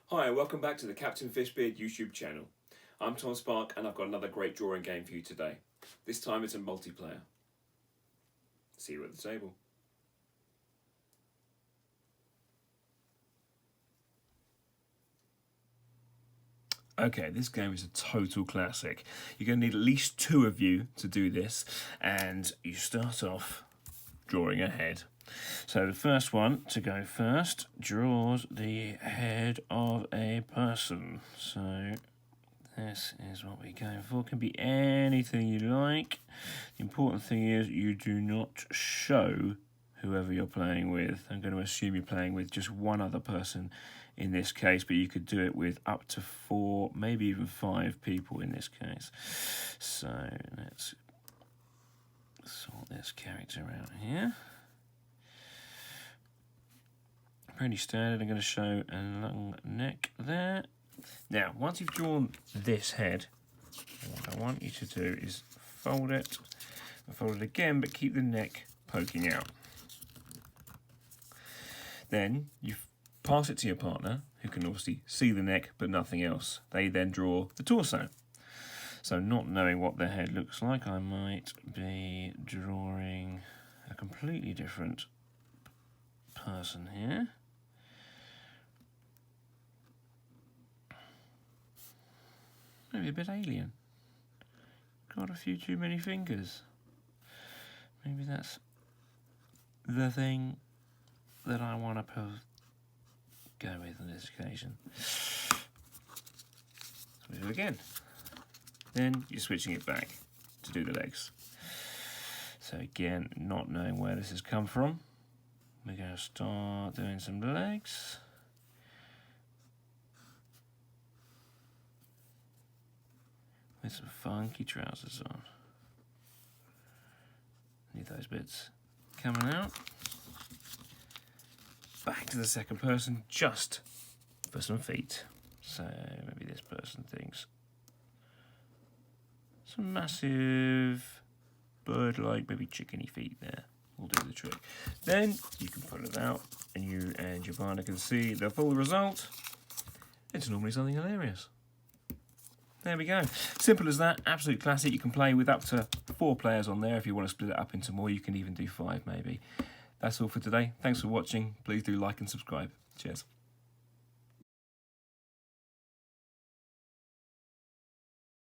Hi, welcome back to the Captain Fishbeard YouTube channel. I'm Tom Sparke and I've got another great drawing game for you today. This time it's a multiplayer. See you at the table. Okay, this game is a total classic. You're going to need at least 2 of you to do this, and you start off drawing a head. So the first one to go first draws the head of a person. So this is what we're going for. It can be anything you like. The important thing is you do not show whoever you're playing with. I'm going to assume you're playing with just one other person in this case, but you could do it with up to 4, maybe even 5 people in this case. So let's sort this character out here. Pretty standard. I'm going to show a long neck there. Now, once you've drawn this head, what I want you to do is fold it again, but keep the neck poking out. Then you pass it to your partner, who can obviously see the neck but nothing else. They then draw the torso. So not knowing what the head looks like, I might be drawing a completely different person here. Maybe a bit alien. Got a few too many fingers. Maybe that's the thing that I want to go with on this occasion. So we do it again. Then you're switching it back to do the legs. So again, not knowing where this has come from, we're going to start doing some legs. With some funky trousers on. Need those bits coming out. Back to the second person, just for some feet. So maybe this person thinks some massive bird-like, maybe chickeny feet there will do the trick. Then you can pull it out, and you and your partner can see the full result. It's normally something hilarious. There we go. Simple as that. Absolute classic. You can play with up to 4 players on there. If you want to split it up into more, you can even do 5 maybe. That's all for today. Thanks for watching. Please do like and subscribe. Cheers.